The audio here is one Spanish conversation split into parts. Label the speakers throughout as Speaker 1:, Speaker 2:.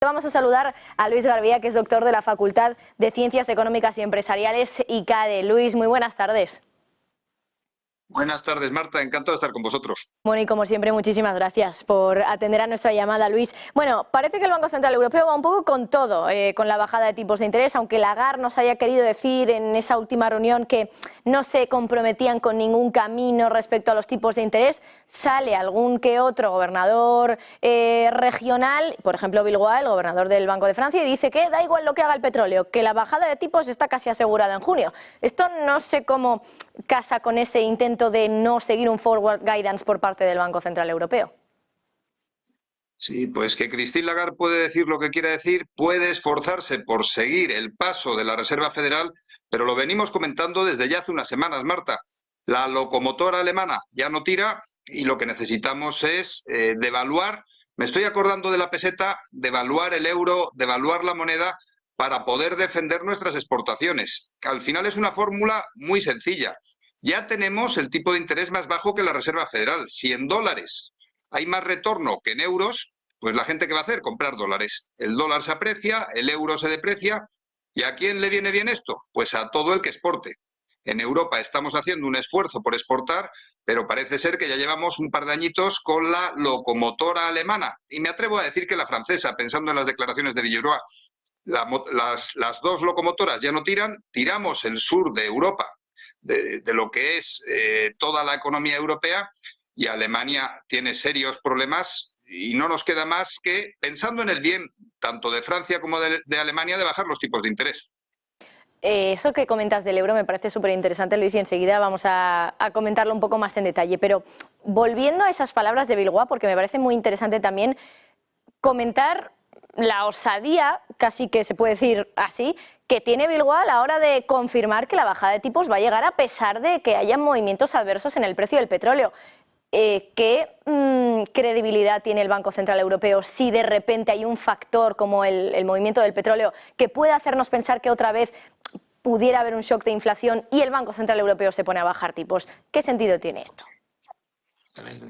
Speaker 1: Vamos a saludar a Luis Garbía, que es doctor de la Facultad de Ciencias Económicas y Empresariales ICADE. Luis, muy buenas tardes.
Speaker 2: Buenas tardes, Marta. Encantado de estar con vosotros.
Speaker 1: Bueno, y como siempre, muchísimas gracias por atender a nuestra llamada, Luis. Bueno, parece que el Banco Central Europeo va un poco con todo, con la bajada de tipos de interés, aunque Lagarde nos haya querido decir en esa última reunión que no se comprometían con ningún camino respecto a los tipos de interés. Sale algún que otro gobernador regional, por ejemplo, Bilbao, el gobernador del Banco de Francia, y dice que da igual lo que haga el petróleo, que la bajada de tipos está casi asegurada en junio. Esto no sé cómo casa con ese intento de no seguir un forward guidance por parte del Banco Central Europeo.
Speaker 2: Sí, pues que Christine Lagarde puede decir lo que quiera decir, puede esforzarse por seguir el paso de la Reserva Federal, pero lo venimos comentando desde ya hace unas semanas, Marta. La locomotora alemana ya no tira y lo que necesitamos es devaluar. Me estoy acordando de la peseta, devaluar el euro, devaluar la moneda para poder defender nuestras exportaciones. Al final es una fórmula muy sencilla. Ya tenemos el tipo de interés más bajo que la Reserva Federal. Si en dólares hay más retorno que en euros, pues la gente ¿qué va a hacer? Comprar dólares. El dólar se aprecia, el euro se deprecia. ¿Y a quién le viene bien esto? Pues a todo el que exporte. En Europa estamos haciendo un esfuerzo por exportar, pero parece ser que ya llevamos un par de añitos con la locomotora alemana. Y me atrevo a decir que la francesa, pensando en las declaraciones de Villeroy, las dos locomotoras ya no tiran, tiramos el sur de Europa, de lo que es toda la economía europea, y Alemania tiene serios problemas y no nos queda más que, pensando en el bien tanto de Francia como de Alemania, de bajar los tipos de interés.
Speaker 1: Eso que comentas del euro me parece súper interesante, Luis, y enseguida vamos a comentarlo un poco más en detalle. Pero volviendo a esas palabras de Bilbao, porque me parece muy interesante también comentar la osadía, casi que se puede decir así, que tiene Bilbao a la hora de confirmar que la bajada de tipos va a llegar a pesar de que haya movimientos adversos en el precio del petróleo. ¿Qué credibilidad tiene el Banco Central Europeo si de repente hay un factor como el movimiento del petróleo que puede hacernos pensar que otra vez pudiera haber un shock de inflación y el Banco Central Europeo se pone a bajar tipos? ¿Qué sentido tiene esto?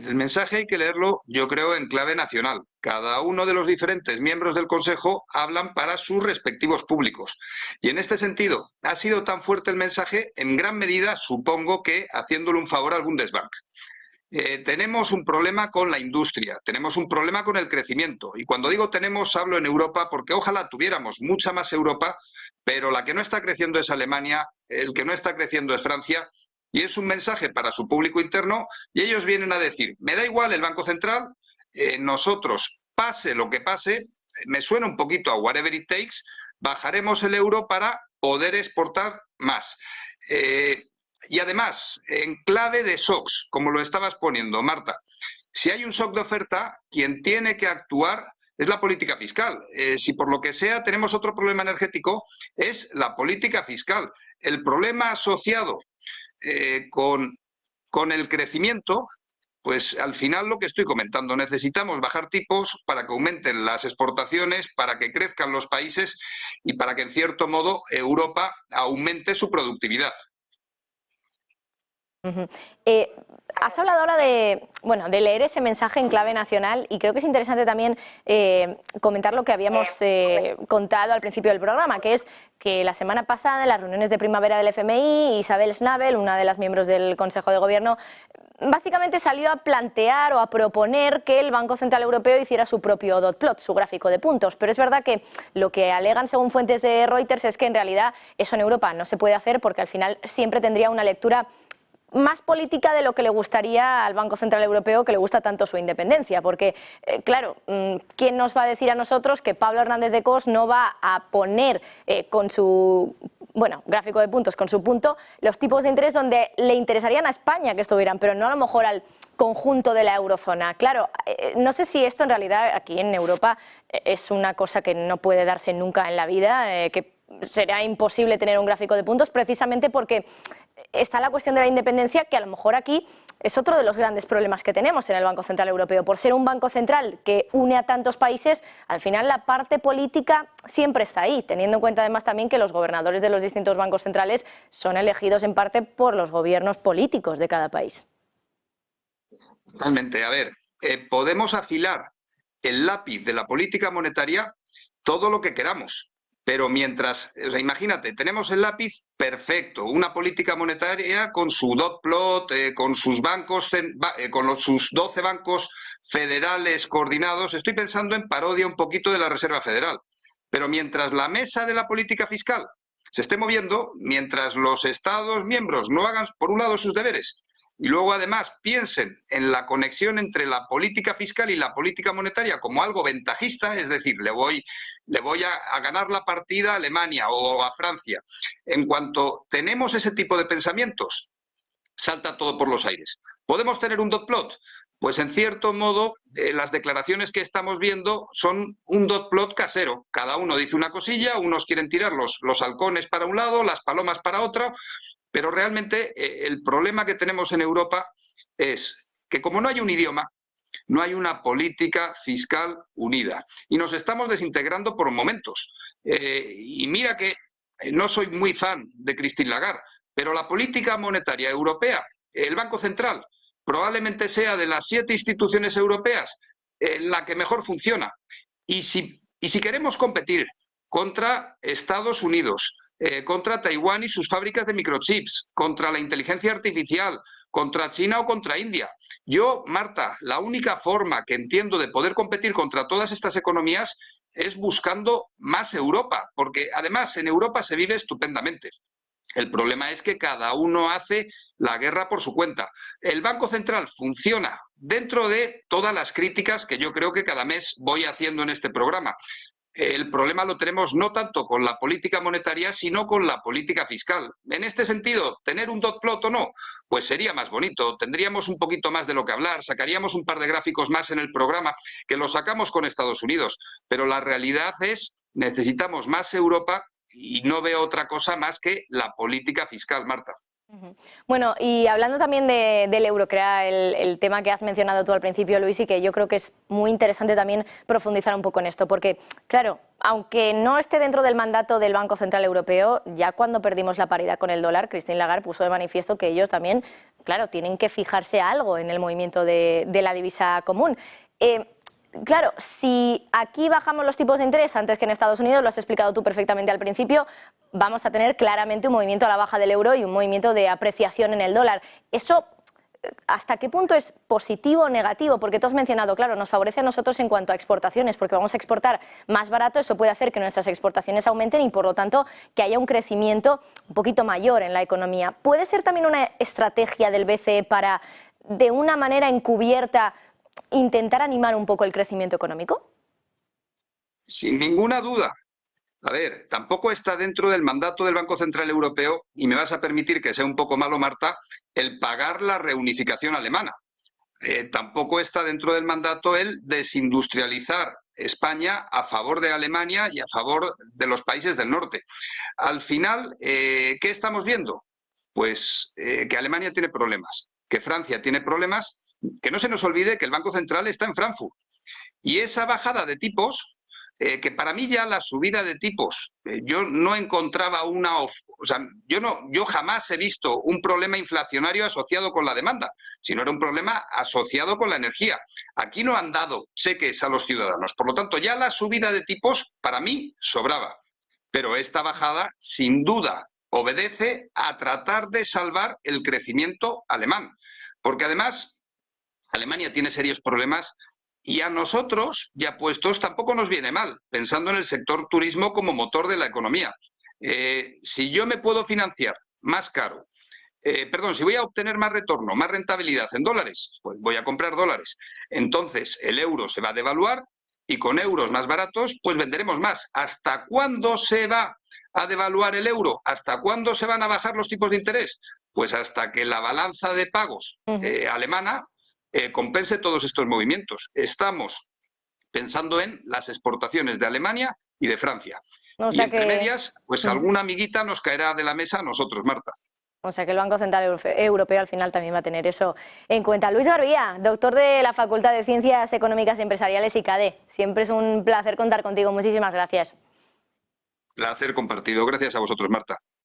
Speaker 2: El mensaje hay que leerlo, yo creo, en clave nacional. Cada uno de los diferentes miembros del Consejo hablan para sus respectivos públicos. Y en este sentido, ha sido tan fuerte el mensaje, en gran medida, supongo que haciéndole un favor al Bundesbank. Tenemos un problema con la industria, tenemos un problema con el crecimiento. Y cuando digo tenemos, hablo en Europa, porque ojalá tuviéramos mucha más Europa, pero la que no está creciendo es Alemania, el que no está creciendo es Francia, y es un mensaje para su público interno, y ellos vienen a decir, me da igual el Banco Central, nosotros, pase lo que pase, me suena un poquito a whatever it takes, bajaremos el euro para poder exportar más. Y además, en clave de shocks, como lo estabas poniendo, Marta, si hay un shock de oferta, quien tiene que actuar es la política fiscal. Si por lo que sea tenemos otro problema energético, es la política fiscal. El problema asociado con el crecimiento, pues al final lo que estoy comentando, necesitamos bajar tipos para que aumenten las exportaciones, para que crezcan los países y para que en cierto modo Europa aumente su productividad.
Speaker 1: Has hablado ahora de leer ese mensaje en clave nacional y creo que es interesante también comentar lo que habíamos contado al principio del programa, que es que la semana pasada en las reuniones de primavera del FMI, Isabel Schnabel, una de las miembros del Consejo de Gobierno, básicamente salió a plantear o a proponer que el Banco Central Europeo hiciera su propio dot plot, su gráfico de puntos. Pero es verdad que lo que alegan según fuentes de Reuters es que en realidad eso en Europa no se puede hacer porque al final siempre tendría una lectura más política de lo que le gustaría al Banco Central Europeo, que le gusta tanto su independencia, porque, claro, ¿quién nos va a decir a nosotros que Pablo Hernández de Cos no va a poner con su gráfico de puntos, con su punto, los tipos de interés donde le interesarían a España que estuvieran, pero no a lo mejor al conjunto de la eurozona? Claro, no sé si esto en realidad aquí en Europa es una cosa que no puede darse nunca en la vida, que será imposible tener un gráfico de puntos precisamente porque está la cuestión de la independencia, que a lo mejor aquí es otro de los grandes problemas que tenemos en el Banco Central Europeo. Por ser un banco central que une a tantos países, al final la parte política siempre está ahí, teniendo en cuenta además también que los gobernadores de los distintos bancos centrales son elegidos en parte por los gobiernos políticos de cada país.
Speaker 2: Totalmente. A ver, podemos afilar el lápiz de la política monetaria todo lo que queramos. Pero mientras, o sea, imagínate, tenemos el lápiz perfecto, una política monetaria con su dot plot, con sus bancos, sus 12 bancos federales coordinados. Estoy pensando en parodia un poquito de la Reserva Federal. Pero mientras la mesa de la política fiscal se esté moviendo, mientras los Estados miembros no hagan, por un lado, sus deberes y luego además piensen en la conexión entre la política fiscal y la política monetaria como algo ventajista, es decir, le voy a ganar la partida a Alemania o a Francia. En cuanto tenemos ese tipo de pensamientos, salta todo por los aires. ¿Podemos tener un dot plot? Pues en cierto modo las declaraciones que estamos viendo son un dot plot casero. Cada uno dice una cosilla, unos quieren tirar los halcones para un lado, las palomas para otro, pero realmente el problema que tenemos en Europa es que como no hay un idioma, no hay una política fiscal unida y nos estamos desintegrando por momentos. Y mira que no soy muy fan de Christine Lagarde, pero la política monetaria europea, el Banco Central, probablemente sea de las 7 instituciones europeas la que mejor funciona. Y si queremos competir contra Estados Unidos, contra Taiwán y sus fábricas de microchips, contra la inteligencia artificial, contra China o contra India. Yo, Marta, la única forma que entiendo de poder competir contra todas estas economías es buscando más Europa, porque además en Europa se vive estupendamente. El problema es que cada uno hace la guerra por su cuenta. El Banco Central funciona dentro de todas las críticas que yo creo que cada mes voy haciendo en este programa. El problema lo tenemos no tanto con la política monetaria, sino con la política fiscal. En este sentido, tener un dot plot o no, pues sería más bonito, tendríamos un poquito más de lo que hablar, sacaríamos un par de gráficos más en el programa, que lo sacamos con Estados Unidos, pero la realidad es, necesitamos más Europa y no veo otra cosa más que la política fiscal, Marta.
Speaker 1: Bueno, y hablando también del euro, que era el tema que has mencionado tú al principio, Luis, y que yo creo que es muy interesante también profundizar un poco en esto, porque, claro, aunque no esté dentro del mandato del Banco Central Europeo, ya cuando perdimos la paridad con el dólar, Christine Lagarde puso de manifiesto que ellos también, claro, tienen que fijarse algo en el movimiento de la divisa común. Claro, si aquí bajamos los tipos de interés antes que en Estados Unidos, lo has explicado tú perfectamente al principio, vamos a tener claramente un movimiento a la baja del euro y un movimiento de apreciación en el dólar. Eso, ¿hasta qué punto es positivo o negativo? Porque tú has mencionado, claro, nos favorece a nosotros en cuanto a exportaciones, porque vamos a exportar más barato, eso puede hacer que nuestras exportaciones aumenten y, por lo tanto, que haya un crecimiento un poquito mayor en la economía. ¿Puede ser también una estrategia del BCE para, de una manera encubierta, intentar animar un poco el crecimiento económico?
Speaker 2: Sin ninguna duda. A ver, tampoco está dentro del mandato del Banco Central Europeo, y me vas a permitir que sea un poco malo, Marta, el pagar la reunificación alemana. Tampoco está dentro del mandato el desindustrializar España a favor de Alemania y a favor de los países del norte. Al final, ¿qué estamos viendo? Pues que Alemania tiene problemas, que Francia tiene problemas, que no se nos olvide que el Banco Central está en Frankfurt. Y esa bajada de tipos, que para mí ya la subida de tipos, yo no encontraba yo jamás he visto un problema inflacionario asociado con la demanda, sino era un problema asociado con la energía. Aquí no han dado cheques a los ciudadanos, por lo tanto ya la subida de tipos para mí sobraba. Pero esta bajada, sin duda, obedece a tratar de salvar el crecimiento alemán, porque además Alemania tiene serios problemas y a nosotros, ya puestos, tampoco nos viene mal, pensando en el sector turismo como motor de la economía. Si yo me puedo financiar más caro, si voy a obtener más retorno, más rentabilidad en dólares, pues voy a comprar dólares. Entonces el euro se va a devaluar y con euros más baratos, pues venderemos más. ¿Hasta cuándo se va a devaluar el euro? ¿Hasta cuándo se van a bajar los tipos de interés? Pues hasta que la balanza de pagos alemana compense todos estos movimientos. Estamos pensando en las exportaciones de Alemania y de Francia.
Speaker 1: O
Speaker 2: y
Speaker 1: sea
Speaker 2: entre
Speaker 1: que...
Speaker 2: medias, pues alguna amiguita nos caerá de la mesa a nosotros, Marta.
Speaker 1: O sea que el Banco Central Europeo al final también va a tener eso en cuenta. Luis Garbía, doctor de la Facultad de Ciencias Económicas y Empresariales ICADE. Siempre es un placer contar contigo. Muchísimas gracias.
Speaker 2: Placer compartido. Gracias a vosotros, Marta.